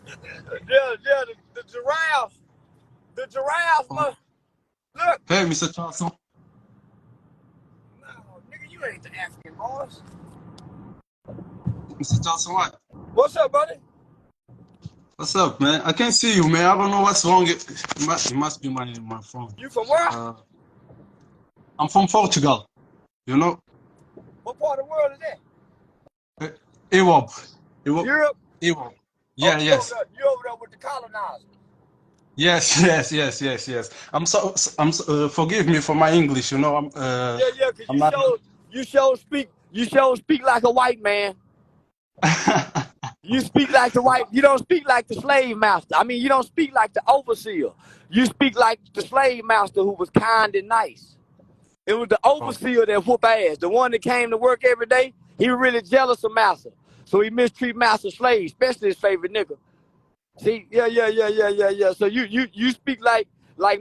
Yeah, the giraffe. The giraffe Oh, must look. hey, Mr. Charleston. No, nigga, you ain't the African boss. Mr. Charleston, what? What's up, buddy? What's up, man? I can't see you, man. I don't know what's wrong. It must be my phone. You from where? Uh, I'm from Portugal. You know, What part of the world is that? Uh, Europe. Europe. Europe. Europe. Oh, Yeah, you over yes. there? You over there with the colonizers? Yes, yes. Forgive me for my English. You know, Yeah, cause I'm not. you show speak like a white man. You speak like the white. You don't speak like the slave master. I mean, you don't speak like the overseer. You speak like the slave master who was kind and nice. It was the Oh, overseer that whoop ass. The one that came to work every day. He was really jealous of master, so he mistreat master slave, especially his favorite nigga. See, yeah. So you speak like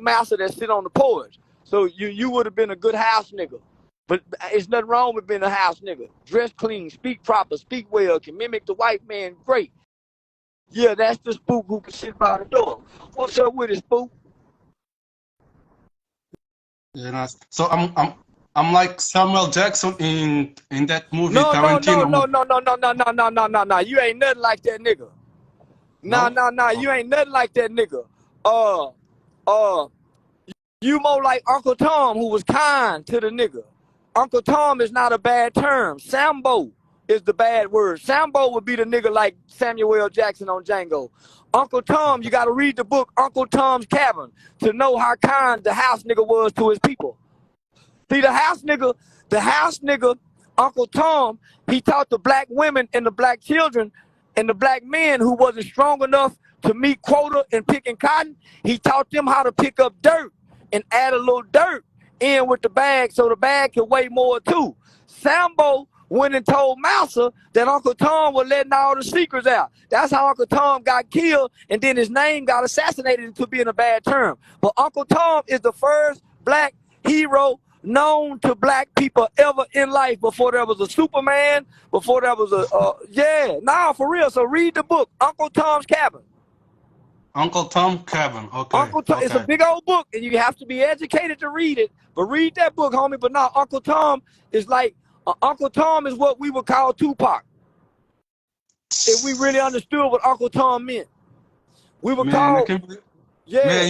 master that sit on the porch. So you would have been a good house nigga. But it's nothing wrong with being a house nigga. Dress clean, speak proper, speak well, can mimic the white man great. Yeah, that's the spook who can sit by the door. What's up with it, spook? yeah, nice. So I'm like Samuel Jackson in that movie No, no, no, Tarantino no, movie. no, no, no, no, no, no, no, no, no. You ain't nothing like that nigga. Nah, No? nah, nah. Oh, You ain't nothing like that nigga. Uh, uh, you more like Uncle Tom, who was kind to the nigga. Uncle Tom is not a bad term. Sambo is the bad word. Sambo would be the nigga like Samuel L. Jackson on Django. Uncle Tom, you got to read the book Uncle Tom's Cabin to know how kind the house nigga was to his people. See, the house nigga, Uncle Tom, he taught the black women and the black children and the black men who wasn't strong enough to meet quota in picking cotton. He taught them how to pick up dirt and add a little dirt in with the bag so the bag could weigh more too. Sambo went and told Mouser that Uncle Tom was letting all the secrets out. That's how Uncle Tom got killed, and then his name got assassinated into being a bad term. But Uncle Tom is the first black hero known to black people ever in life before there was a Superman, before there was for real. So read the book, Uncle Tom's Cabin. Uncle Tom Cabin. Okay, Uncle Tom, it's a okay. big old book, and you have to be educated to read it. But read that book, homie. But now, Uncle Tom is like Uncle Tom is what we would call Tupac. If we really understood what Uncle Tom meant, we would Man, I call can't believe. yeah. Man,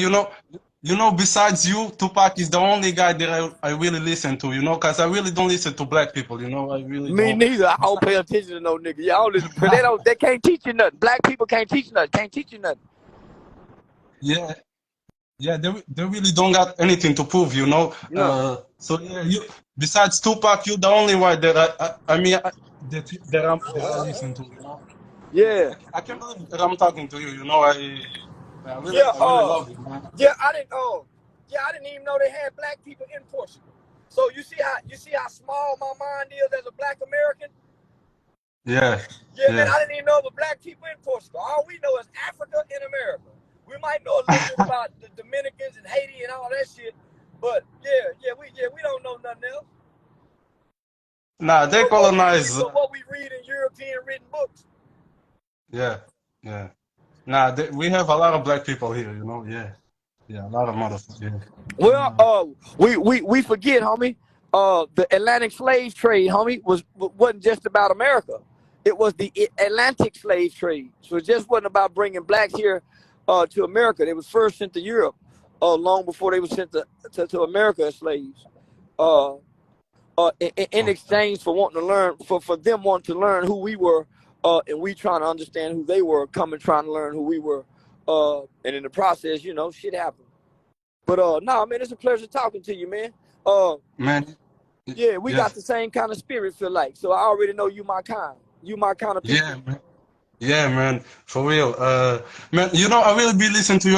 besides you, Tupac is the only guy that I really listen to, because I really don't listen to black people, I really Me don't. neither. I don't Besides, pay attention to no nigga. Y'all listen, cause they can't teach you nothing. Black people can't teach nothing. Can't teach you nothing. yeah, yeah, they really don't got anything to prove. No. So yeah, besides Tupac, you the only one that I mean that I listen to. Yeah, Yeah. I can't believe that I'm talking to you. I really Yeah. I really love you, man. Yeah. I didn't even know they had black people in Portugal. So you see how small my mind is as a black American. Yeah, Yeah, man. yeah. I didn't even know the black people in Portugal. All we know is Africa and America. We might know a little bit about the Dominicans and Haiti and all that shit, but we don't know nothing else. Nah, they colonize. But what we read in European written books. Yeah, yeah. Nah, we have a lot of black people here. Yeah, yeah, a lot of motherfuckers. Yeah. Well, we forget, homie. The Atlantic slave trade, homie, wasn't just about America. It was the Atlantic slave trade. So it just wasn't about bringing blacks here to America. They was first sent to Europe long before they were sent to America as slaves. Uh, in Okay. exchange for wanting to learn, for them wanting to learn who we were, and we trying to understand who they were, coming trying to learn who we were, and in the process, shit happened. But nah, man, it's a pleasure talking to you, man. Uh, Man, yeah, we yeah, got the same kind of spirit, feel like. So I already know you my kind. You my kind of people. yeah, man. Yeah, man, for real. Man, I will be listening to you.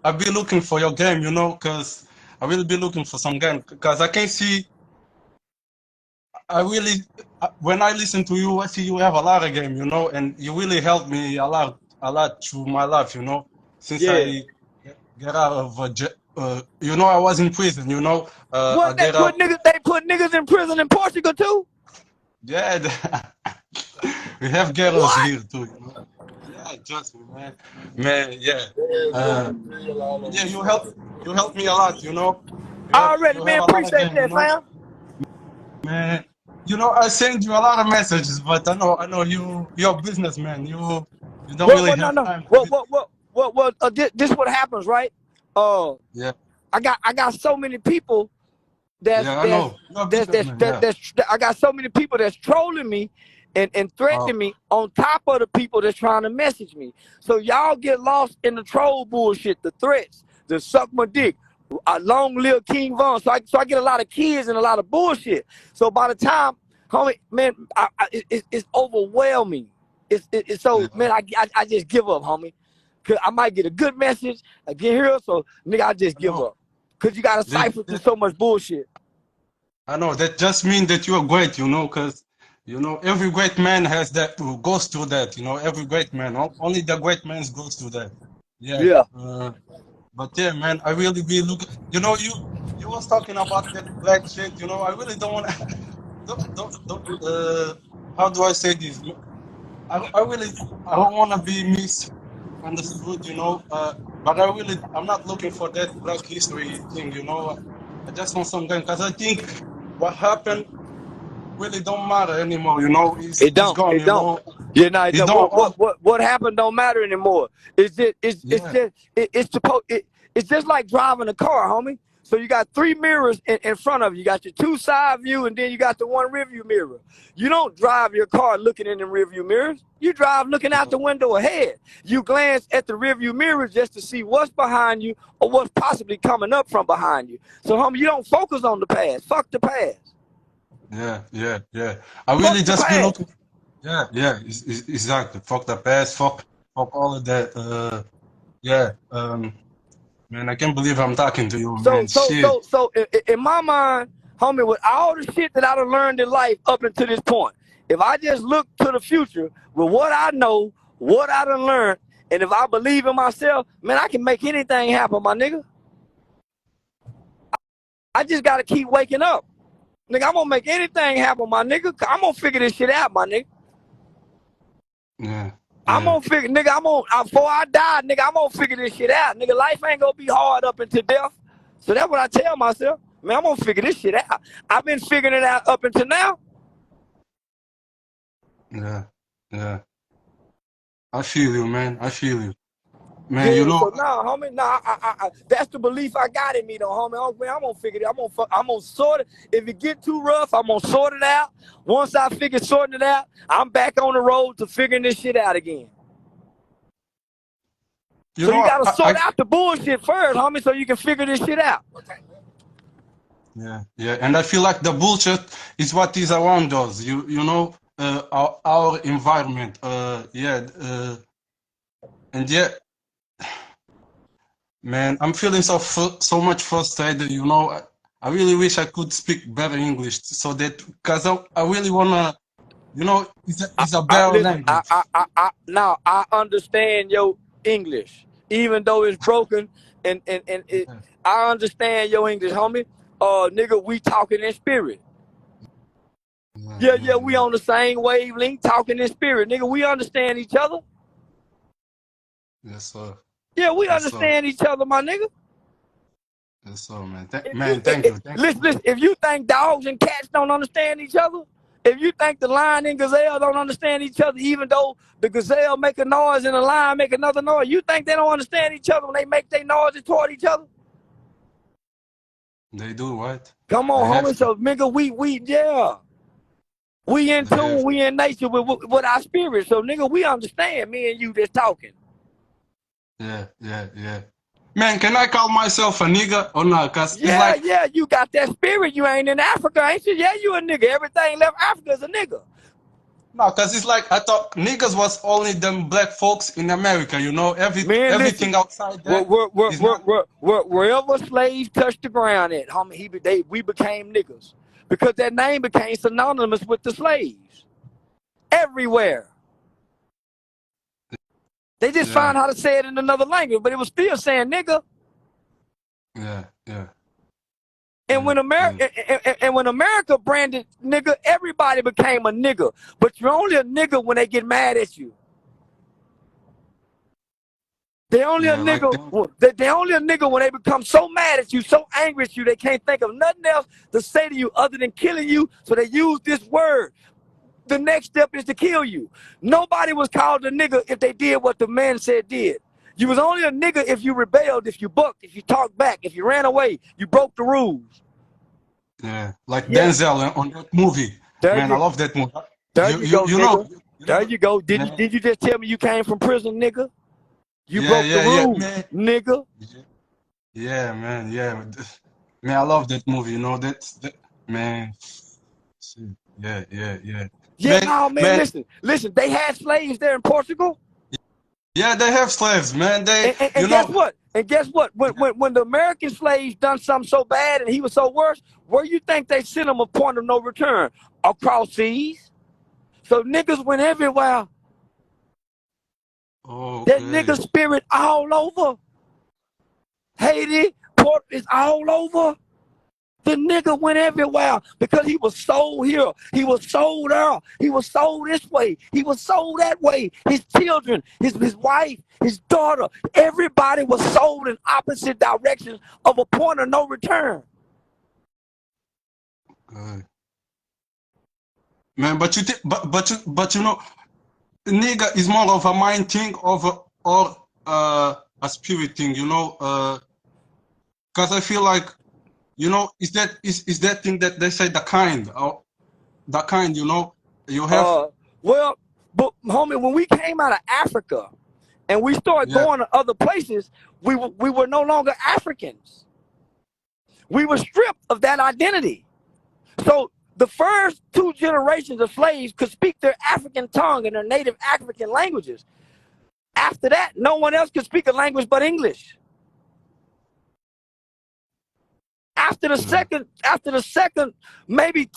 I'll be looking for your game, because I will be looking for some game. Because I can see, I really, when I listen to you, I see you have a lot of game, and you really helped me a lot through my life, since Yeah. I get out of, I was in prison. I What get out. they put niggas in prison in Portugal too? Yeah, we have ghettos What? here too. Just man, man, yeah. Yeah, you help me a lot, you know. Already, You have man. a lot of Appreciate game, you that, know. fam. Man, you know, I send you a lot of messages, but I know you're a businessman. You don't really No, have no. time to be. This what happens, right? Uh, Yeah, I got so many people that's yeah, I that's know. You're a businessman, yeah. I got so many people that's trolling me and Oh, threatening me on top of the people that's trying to message me. So y'all get lost in the troll bullshit, the threats, the suck my dick. Long live King Von. So I get a lot of kids and a lot of bullshit. So by the time, homie, man, it's overwhelming. It's yeah. so, man, I just give up, homie. Cause I might get a good message, I get here, so nigga, I just I give know. up. Cause you gotta That, cipher through that so much bullshit. I know. That just means that you're great, you know, because every great man has that goes through that. You know, every great man. Only the great man goes through that. Yeah. Yeah. But yeah, man, I really be looking. You was talking about that black shit. You know, I really don't want to. Don't, how do I say this? I really I don't want to be misunderstood, you know. But I'm not looking for that Black History thing, you know. I just want something because I think what happened really don't matter anymore, you know. It It's don't. gone, It you don't. know. Yeah, no, it It don't. don't. All, What happened don't matter anymore. yeah, It's supposed. It's just like driving a car, homie. So you got three mirrors in front of you. You got your two side view, and then you got the one rear view mirror. You don't drive your car looking in the rear view mirrors. You drive looking out the window ahead. You glance at the rear view mirrors just to see what's behind you or what's possibly coming up from behind you. So, homie, you don't focus on the past. Fuck the past. yeah. I Fuck really the just be past. looking. Yeah, exactly. Fuck the past, fuck all of that. Yeah, man, I can't believe I'm talking to you, man. Shit. In my mind, homie, with all the shit that I done learned in life up until this point, if I just look to the future with what I know, what I done learned, and if I believe in myself, man, I can make anything happen, my nigga. I just gotta keep waking up. Nigga, I'm gonna make anything happen, my nigga. I'm gonna figure this shit out, my nigga. Yeah, I'm yeah. gonna figure, nigga, before I die, nigga, I'm gonna figure this shit out. Nigga, life ain't gonna be hard up until death. So that's what I tell myself. Man, I'm gonna figure this shit out. I've been figuring it out up until now. Yeah, yeah. I feel you, man. I feel you, man. You Yeah, know, so nah, homie, nah, that's the belief I got in me, though, homie. I'm gonna figure it. I'm gonna sort it. If it get too rough, I'm gonna sort it out. Once I figure sorting it out, I'm back on the road to figuring this shit out again. you So know, you gotta sort I out the bullshit first, homie, so you can figure this shit out. yeah, and I feel like the bullshit is what is around us. You know, our environment. And yeah, man, I'm feeling so much frustrated. You know, I really wish I could speak better English so that because I really wanna, you know, it's a better Listen, language. now I understand your English, even though it's broken, and Yeah, I understand your English, homie. Nigga, we talking in spirit. Yeah, we yeah. on the same wavelength, talking in spirit, nigga. We understand each other. Yes, sir. Yeah, we Yes, sir. understand each other, my nigga. Yes, sir, man. If you Man, thank you, thank you, man. listen, if you think dogs and cats don't understand each other, if you think the lion and gazelle don't understand each other, even though the gazelle make a noise and the lion make another noise, you think they don't understand each other when they make their noises toward each other? They do what? Come They on, have homie. to. So, nigga, yeah. We in They tune, have. we in nature with our spirit. So, nigga, we understand me and you just talking. Yeah. Man, can I call myself a nigga or not? Cause it's like Yeah, you got that spirit. You ain't in Africa, ain't you? Yeah, you a nigga. Everything left Africa is a nigga. no, cause it's like I thought niggas was only them black folks in America. You know, Man, listen. everything outside that is not. Wherever slaves touched the ground at, homie, we became niggas. Because that name became synonymous with the slaves. Everywhere. They just Yeah, found how to say it in another language, but it was still saying nigga. yeah. And when Yeah. America branded nigga, everybody became a nigga. But you're only a nigga when they get mad at you. They only a Yeah, like nigga. They only a nigga when they become so mad at you, so angry at you, they can't think of nothing else to say to you other than killing you. So they use this word. The next step is to kill you. Nobody was called a nigga if they did what the man said did. You was only a nigga if you rebelled, if you bucked, if you talked back, if you ran away, you broke the rules. yeah, like Yeah. Denzel on that movie. There Man, I you love that movie. there you go, You know, nigga. There you go. man. Did you just tell me you came from prison, nigga? You Yeah, broke the yeah, yeah, rules, man. nigga. Yeah, man, yeah. Man, I love that movie, you know, that man. Shit. Yeah, yeah, yeah. Yeah, Man, no, man, man, listen, they had slaves there in Portugal. yeah, they have slaves, man. They, And you guess know, what? And guess what? When the American slaves done something so bad and he was so worse, where you think they sent him a point of no return? Across seas. So niggas went everywhere. That okay. nigga spirit all over. Haiti, Port is all over. The nigga went everywhere because he was sold here. He was sold there. He was sold this way. He was sold that way. His children, his wife, his daughter, everybody was sold in opposite directions of a point of no return. Okay. Man, but you think, but you know, nigga is more of a mind thing or a spirit thing, you know, because I feel like, you know, is that thing that they say the kind, you know, you have, Well, but homie, when we came out of Africa and we started yeah, going to other places, we were no longer Africans. We were stripped of that identity. So the first two generations of slaves could speak their African tongue and their native African languages. After that, no one else could speak a language but English. After the second, maybe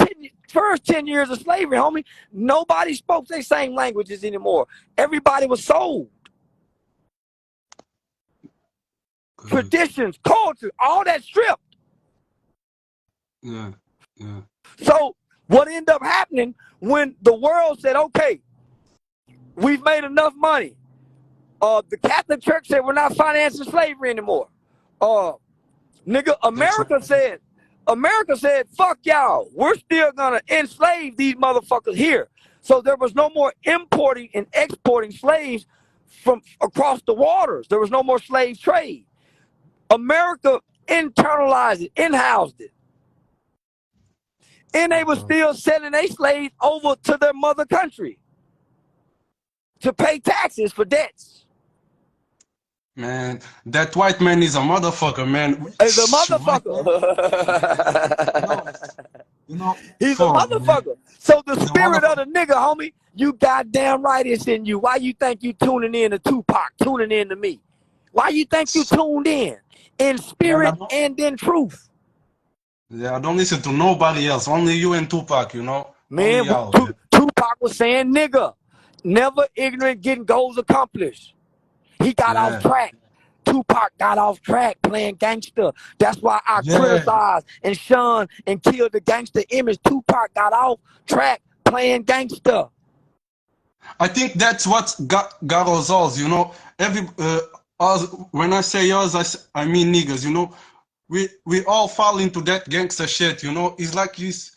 first 10 years of slavery, homie, nobody spoke their same languages anymore. Everybody was sold. Traditions, culture, all that stripped. yeah, yeah, So what ended up happening when the world said, okay, we've made enough money. The Catholic Church said we're not financing slavery anymore. Nigga, that's America said, fuck y'all. We're still gonna enslave these motherfuckers here. So there was no more importing and exporting slaves from across the waters. There was no more slave trade. America internalized it, in-housed it. And they were okay. still sending their slaves over to their mother country to pay taxes for debts. Man, that white man is a motherfucker, man. As a White motherfucker. man, you know, He's a fuck, man. motherfucker. So the He's a spirit of motherfucker. the nigga, homie, you goddamn right it's in you. Why you think you tuning in to Tupac, tuning in to me? Why you think you tuned in Man, spirit and in truth? yeah, I don't listen to nobody else. Only you and Tupac, you know. Only Man, y'all. Yeah. Tupac was saying nigga, never ignorant, getting goals accomplished. He got off Yeah. track. Tupac got off track playing gangster. That's why I Yeah. criticized and shunned and killed the gangster image. Tupac got off track playing gangster. I think that's what got us all, you know. Us, when I say us, I mean niggas, you know. We all fall into that gangster shit, you know. It's like he's,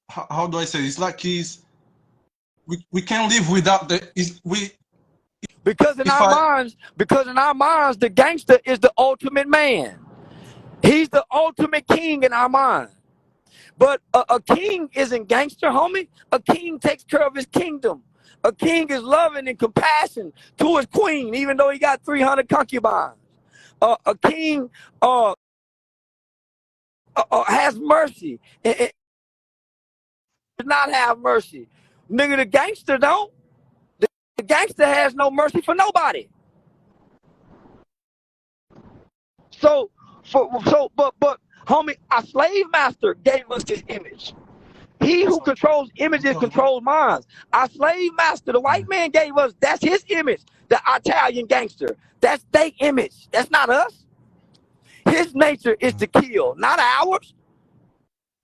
how do I say? It's like we can't live without the, Because in if our I, minds, the gangster is the ultimate man. He's the ultimate king in our mind. But a king isn't gangster, homie. A king takes care of his kingdom. A king is loving and compassion to his queen, even though he got 300 concubines. A king has mercy. It does not have mercy. Nigga, the gangster don't. The gangster has no mercy for nobody. But, homie, our slave master gave us this image. He who controls images controls minds. Our slave master, the white man gave us, that's his image, the Italian gangster. That's their image. That's not us. His nature is to kill, not ours.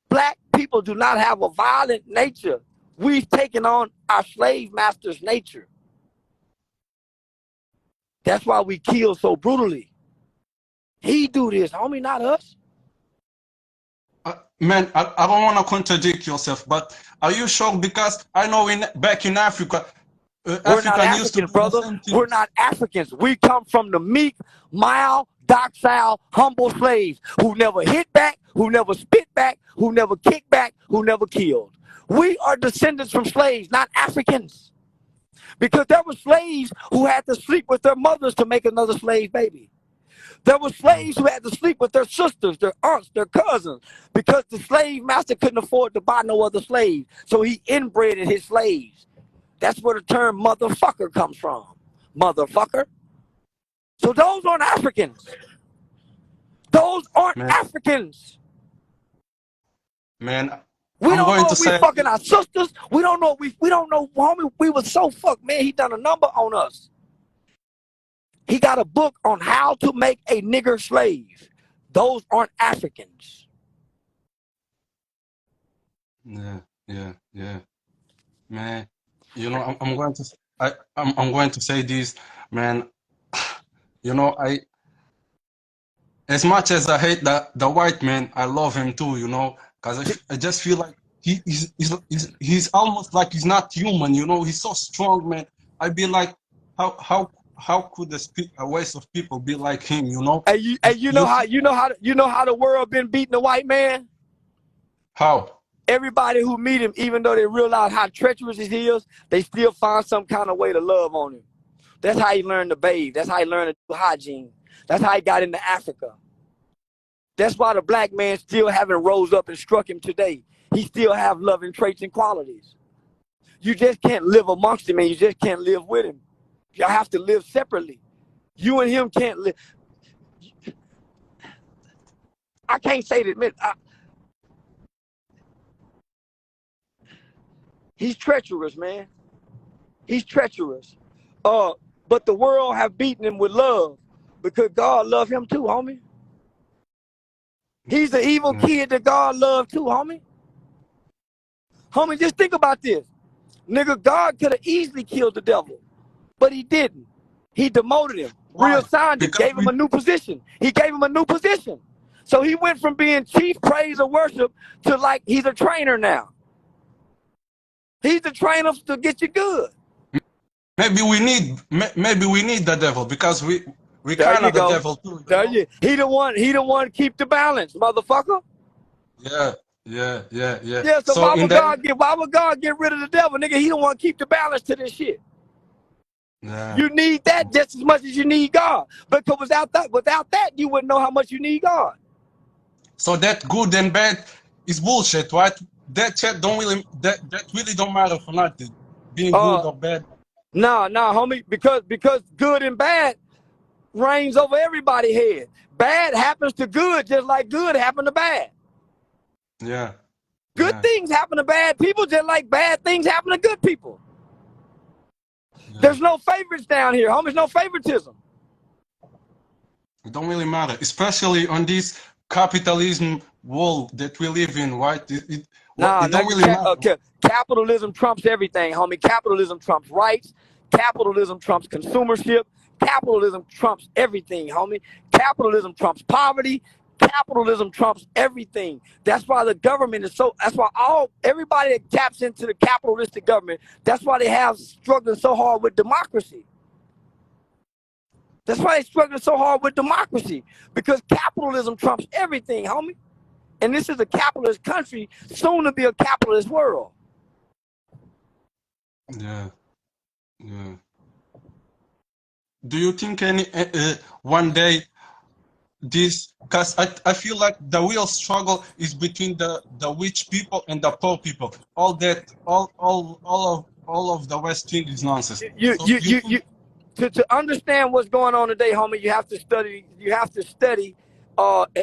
Black people do not have a violent nature. We've taken on our slave master's nature. That's why we kill so brutally. He do this, homie, not us. Man, I don't want to contradict yourself, but are you sure? Because I know back in Africa, We're not African used to Africans, do the brother. same We're things. not Africans. We come from the meek, mild, docile, humble slaves who never hit back, who never spit back, who never kicked back, who never killed. We are descendants from slaves, not Africans. Because there were slaves who had to sleep with their mothers to make another slave baby. There were slaves who had to sleep with their sisters, their aunts, their cousins, because the slave master couldn't afford to buy no other slave. So he inbreded his slaves. That's where the term motherfucker comes from. Motherfucker. So those aren't Africans. Those aren't Man, Africans. man, We I'm don't going know to if we say, fucking our sisters. We don't know. We don't know, homie. We was so fucked, man. He done a number on us. He got a book on how to make a nigger slave. Those aren't Africans. yeah, man. You know, I'm going to, I'm going to say this, man. You know, as much as I hate the white man, I love him too. You know, because I just feel like he's almost like he's not human. You know, he's so strong, man. I be like, how could a race of people be like him? You know, You know how the world been beating the white man. how? Everybody who meet him, even though they realize how treacherous he is, they still find some kind of way to love on him. That's how he learned to bathe. That's how he learned to do hygiene. That's how he got into Africa. That's why the black man still haven't rose up and struck him today. He still have loving traits and qualities. You just can't live amongst him and you just can't live with him. Y'all have to live separately. You and him can't live. I can't say that. He's treacherous, man. He's treacherous. But the world have beaten him with love because God loved him too, homie. He's the evil kid that God loved too, homie. Homie, just think about this. Nigga, God could have easily killed the devil, but he didn't. He demoted him, Why? reassigned him, Because gave him a new position. He gave him a new position. So he went from being chief praise or worship to like he's a trainer now. He's the trainer to get you good. maybe we need the devil because we There kind you of the go. devil too. There you. He the one keep the balance, motherfucker. Yeah. Yeah, so So why in would that, God get rid of the devil, nigga? He don't want to keep the balance to this shit. yeah. You need that just as much as you need God. Because without that, you wouldn't know how much you need God. So that good and bad is bullshit, right? That shit that really don't matter for nothing. Being good or bad. Nah, homie, because good and bad reigns over everybody's head. Bad happens to good just like good happened to bad. Yeah. Good things happen to bad people just like bad things happen to good people. Yeah. There's no favorites down here, homie. There's no favoritism. It don't really matter, especially on this capitalism world that we live in, right? It don't really matter. Capitalism trumps everything, homie. Capitalism trumps rights. Capitalism trumps consumership. Capitalism trumps everything, homie. Capitalism trumps poverty. Capitalism trumps everything. That's why the government is so. That's why everybody that taps into the capitalistic government. That's why they have struggling so hard with democracy. That's why they're struggling so hard with democracy, because capitalism trumps everything, homie. And this is a capitalist country, soon to be a capitalist world. Yeah. Do you think one day this, because I feel like the real struggle is between the rich people and the poor people. All of the West thing is nonsense. To understand what's going on today, homie, you have to study.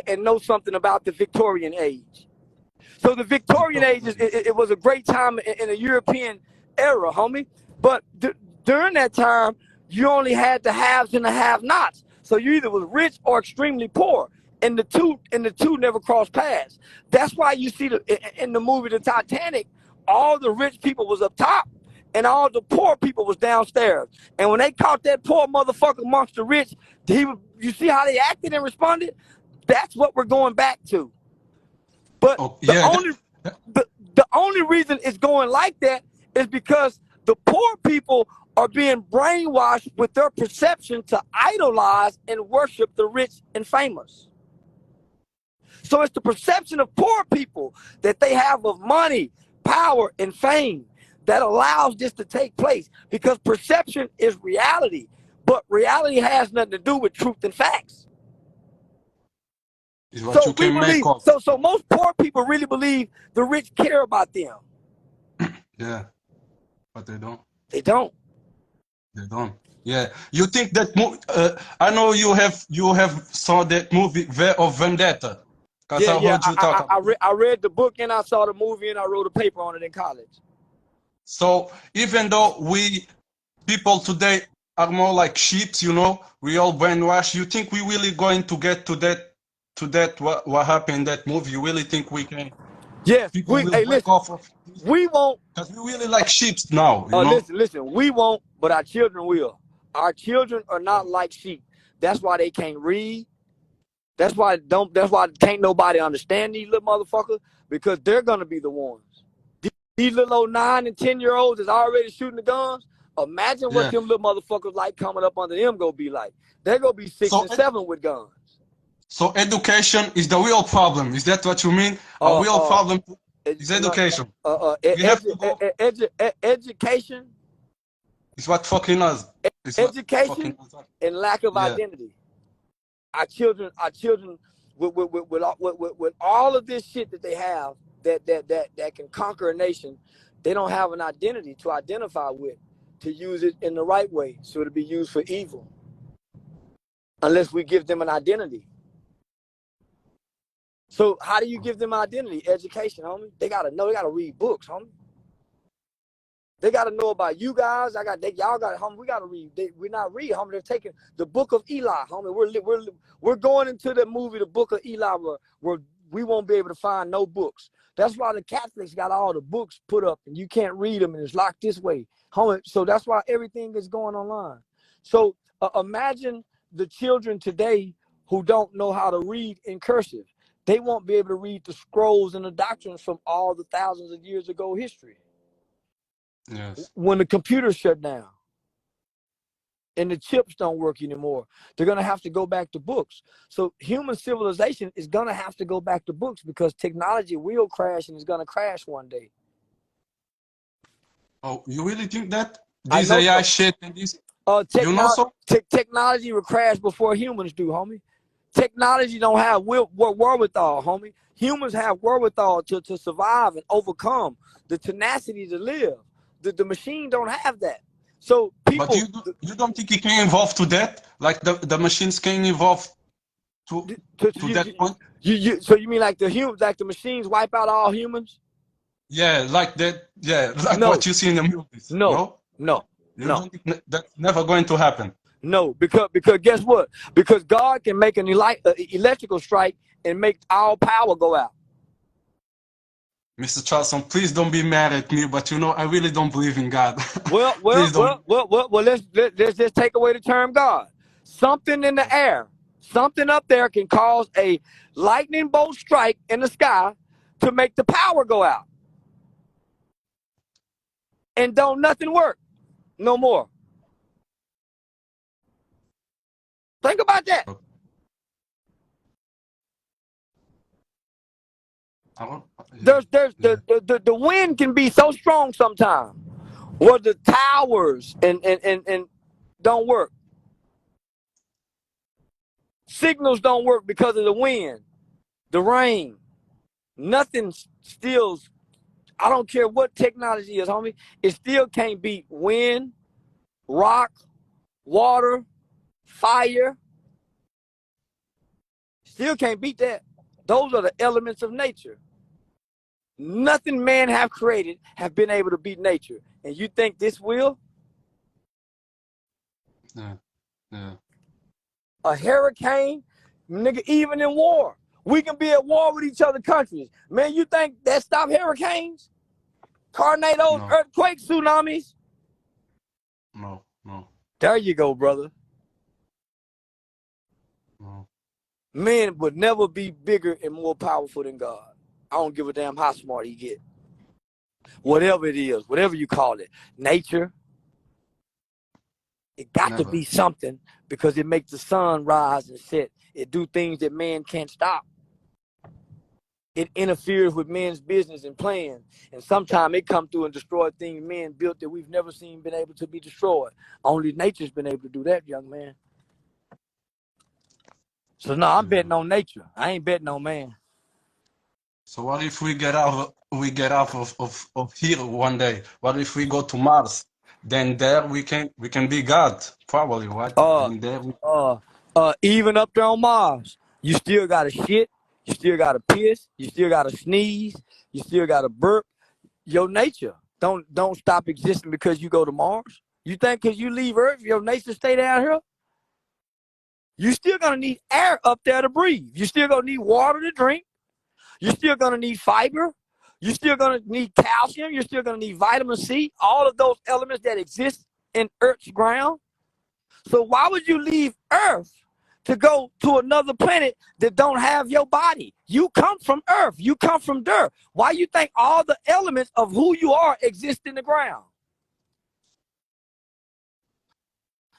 And know something about the Victorian age. So the Victorian age it was a great time in the European era, homie. But during that time, you only had the haves and the have-nots. So you either was rich or extremely poor, and the two never crossed paths. That's why you see in the movie The Titanic, all the rich people was up top, and all the poor people was downstairs. And when they caught that poor motherfucker amongst the rich, you see how they acted and responded? That's what we're going back to. But Oh, the yeah. only the only reason it's going like that is because the poor people are being brainwashed with their perception to idolize and worship the rich and famous. So it's the perception of poor people that they have of money, power, and fame that allows this to take place, because perception is reality, but reality has nothing to do with truth and facts. Is what So you we can make believe, of. so most poor people really believe the rich care about them. Yeah, but they don't. They don't. They don't. Yeah. You think that I know you have saw that movie V of Vendetta. Because Yeah, I yeah. heard you talk about it. I read the book and I saw the movie and I wrote a paper on it in college. So even though we people today are more like sheep, you know, we all brainwash. You think we really going to get to that what happened in that movie? You really think we can? Yes, People will hey, break listen, off of this we won't. because we really like sheep now, you know. Listen, we won't, but our children will. Our children are not like sheep. That's why they can't read. That's why can't nobody understand these little motherfuckers, because they're gonna be the ones. These little old 9 and 10-year-olds is already shooting the guns. Imagine what Yeah. them little motherfuckers like coming up under them gonna be like. They're gonna be 6 So and 7 with guns. so education is the real problem. Is that what you mean? A real problem is education. We have to go. Education, It's what fucking us. It's what fucking education, us up. and lack of Yeah. identity. Our children, with all of this shit that they have that can conquer a nation, they don't have an identity to identify with, to use it in the right way, so it'll be used for evil. Unless we give them an identity. So how do you give them identity? Education, homie. They gotta know. They gotta read books, homie. They gotta know about you guys. Y'all got, homie. We gotta read. We're not reading, homie. They're taking the Book of Eli, homie. We're going into the movie, the Book of Eli, where we won't be able to find no books. That's why the Catholics got all the books put up, and you can't read them, and it's locked this way, homie. So that's why everything is going online. So imagine the children today who don't know how to read in cursive. They won't be able to read the scrolls and the doctrines from all the thousands of years ago history. Yes. When the computer shut down and the chips don't work anymore, they're going to have to go back to books. So human civilization is going to have to go back to books, because technology will crash, and it's going to crash one day. Oh, you really think that? I This know AI so. shit and this, you know so? Technology will crash before humans do, homie. Technology don't have wherewithal, homie. Humans have wherewithal to survive and overcome, the tenacity to live. The machine don't have that. So But people, you don't think it can evolve to that? Like the machines can evolve to that point? so you mean like the machines wipe out all humans? Yeah, like that. Yeah, like No, what you see in the movies. no, No? no, You no, don't think that's never going to happen? no. Because guess what? Because God can make an electrical strike and make all power go out. Mr. Charleston, please don't be mad at me, but you know, I really don't believe in God. Well, Please don't. let's just take away the term God. Something in the air, something up there can cause a lightning bolt strike in the sky to make the power go out. And don't nothing work no more. Think about that. There's the wind can be so strong sometimes, where the towers and don't work. Signals don't work because of the wind, the rain. Nothing steals. I don't care what technology is, homie. It still can't beat wind, rock, water, fire. Still can't beat that. Those are the elements of nature. Nothing man have created have been able to beat nature. And you think this will? Yeah. Yeah. A hurricane, nigga, even in war. We can be at war with each other countries. Man, you think that stop hurricanes? Tornadoes, No. earthquakes, tsunamis? No, no, There you go, brother. no. Men would never be bigger and more powerful than God. I don't give a damn how smart he get. Whatever it is, whatever you call it, nature, it got to Never. be something because it makes the sun rise and set. It do things that man can't stop. It interferes with men's business and plans. And sometimes it come through and destroy things men built that we've never seen been able to be destroyed. Only nature's been able to do that, young man. So no, I'm Yeah. betting on nature. I ain't betting on man. So what if we get out of here one day? What if we go to Mars? Then there we can be God, probably, right? Uh, And there we even up there on Mars, you still gotta shit, you still gotta piss, you still gotta sneeze, you still gotta burp. Your nature don't stop existing because you go to Mars. You think because you leave Earth, your nature stay down here? You still gonna need air up there to breathe. You still gonna need water to drink. You're still gonna need fiber. You're still gonna need calcium. You're still gonna need vitamin C. All of those elements that exist in Earth's ground. So why would you leave Earth to go to another planet that don't have your body? You come from Earth. You come from dirt. Why you think all the elements of who you are exist in the ground?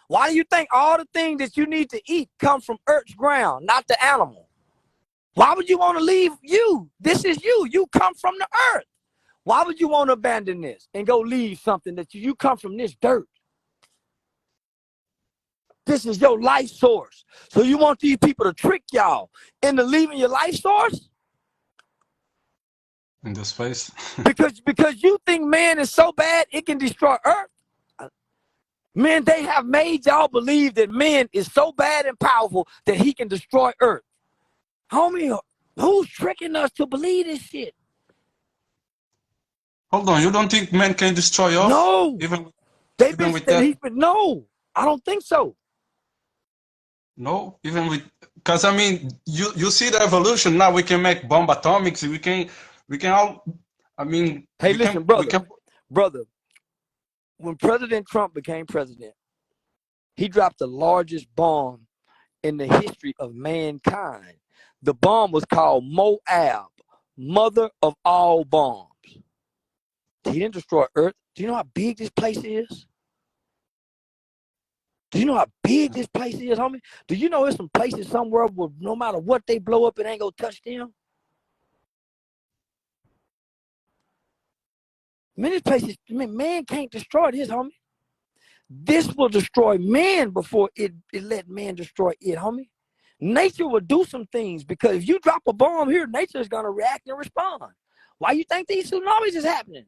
Why do you think all the things that you need to eat come from Earth's ground, not the animal? Why would you want to leave you? This is you. You come from the earth. Why would you want to abandon this and go leave something that you come from this dirt? This is your life source. So you want these people to trick y'all into leaving your life source? in the space. Because you think man is so bad it can destroy earth? Man, they have made y'all believe that man is so bad and powerful that he can destroy earth. Homie, who's tricking us to believe this shit? Hold on, you don't think man can destroy Earth? No. Even They've even been with saying that? he's been no. I don't think so. No, even with, because I mean, you see the evolution now. We can make bomb atomics. We can all. I mean, Hey, you can listen, we brother. can. Brother, when President Trump became president, he dropped the largest bomb in the history of mankind. The bomb was called Moab, mother of all bombs. He didn't destroy Earth. Do you know how big this place is? Do you know how big this place is, homie? Do you know there's some places somewhere where no matter what they blow up, it ain't gonna touch them? Many places, man can't destroy this, homie. This will destroy man before it let man destroy it, homie. Nature will do some things because if you drop a bomb here, nature is gonna react and respond. Why you think these tsunamis is happening?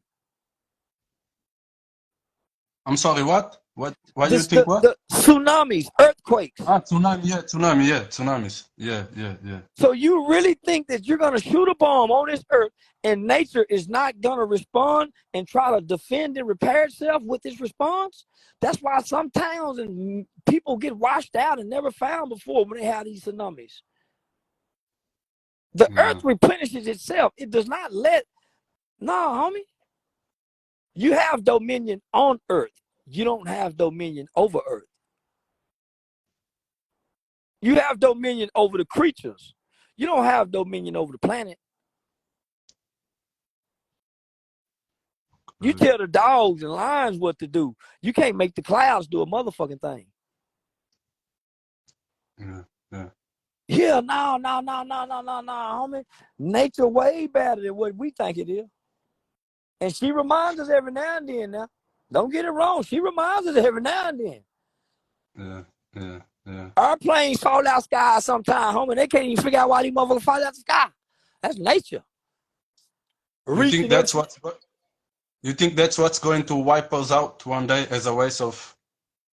I'm sorry. What? What? Why do you This think what? the tsunamis, earthquakes. Ah, tsunami. Yeah, tsunami. Yeah, tsunamis. Yeah, yeah, yeah. So you really think that you're gonna shoot a bomb on this earth and nature is not gonna respond and try to defend and repair itself with its response? That's why some towns and people get washed out and never found before when they have these tsunamis. The Yeah. earth replenishes itself. It does not let. No, homie. You have dominion on earth. You don't have dominion over earth. You have dominion over the creatures. You don't have dominion over the planet. You tell the dogs and lions what to do. You can't make the clouds do a motherfucking thing. Yeah. Yeah. Yeah, no, homie. Nature way better than what we think it is. And she reminds us every now and then now. Don't get it wrong. She reminds us every now and then. Yeah. Yeah. Yeah. Airplanes fall out sky sometimes, homie. They can't even figure out why these motherfuckers fall out the sky. That's nature. You think Reaching that's us. what's you think that's what's going to wipe us out one day as a race of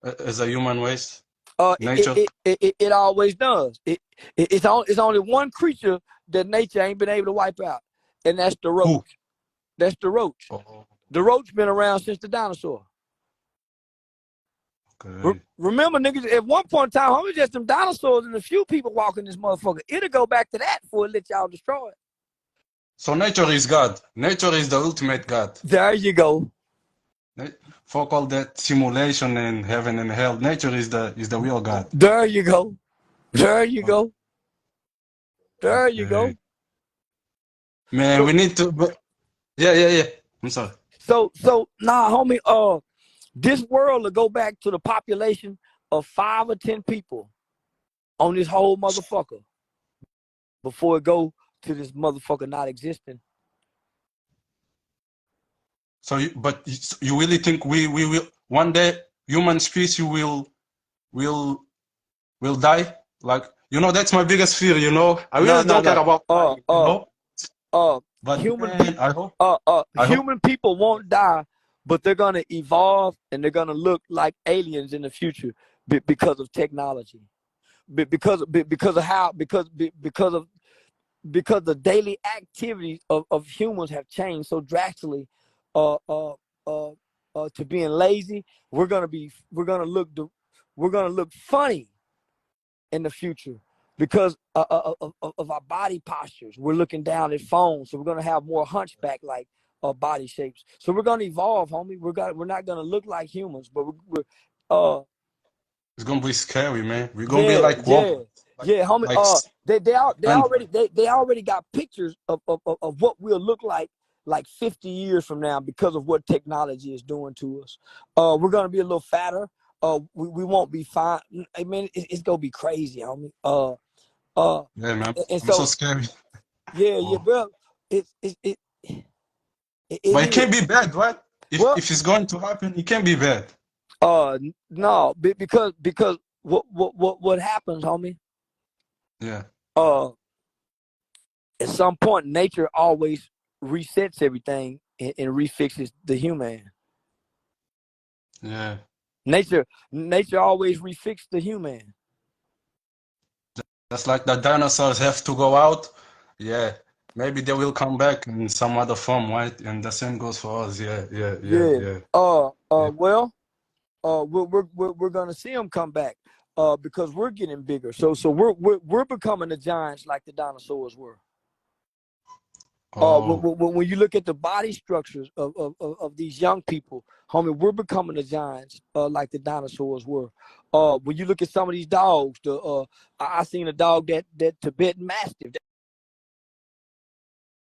as a human race? Nature. It always does. It's only one creature that nature ain't been able to wipe out, and that's the Who? roach. That's the roach. Oh, The roach been around since the dinosaur. okay. Remember, niggas, at one point in time, homie, just them dinosaurs and a few people walking this motherfucker. It'll go back to that before it let y'all destroy it. So nature is God. Nature is the ultimate God. There you go. Fuck all that simulation and heaven and hell. Nature is the real God. There you go. There you go. There you Okay. go. Man, So we need to. But yeah. I'm sorry. nah, homie. This world will go back to the population of 5 or 10 people on this whole motherfucker before it go to this motherfucker not existing. So, you really think we will one day human species will will die? Like, that's my biggest fear. I No, really no, don't care no. about dying. But Human man, I hope. human people won't die, but they're gonna evolve and they're gonna look like aliens in the future because of technology, because of how because the daily activities of humans have changed so drastically, uh, uh, uh, to being lazy. We're gonna look funny in the future because of our body postures. We're looking down at phones, so we're gonna have more hunchback like body shapes. So we're gonna evolve, homie. We're not gonna look like humans, but we're It's gonna be scary, man. We're gonna be yeah, like yeah, robots, yeah, homie. like Already Android. they already got pictures of what we'll look like 50 years from now because of what technology is doing to us. We're gonna be a little fatter. We won't be fine. I mean, it's gonna be crazy, homie. Uh, Yeah, man. and I'm so so scary. yeah, Oh. bro. It it it it But it is. can't be bad, right? If Well, if it's going to happen, it can't be bad. no, because what happens, homie? Yeah, Uh, at some point, nature always resets everything and refixes the human. yeah. Nature always refixes the human. Just like the dinosaurs have to go out. Yeah. Maybe they will come back in some other form, right? And the same goes for us. Yeah. Yeah. Well, we're gonna see them come back. Because we're getting bigger. So we're becoming the giants like the dinosaurs were. Oh, When you look at the body structures of these young people, homie, we're becoming the giants like the dinosaurs were. When you look at some of these dogs, I seen a dog that Tibetan Mastiff.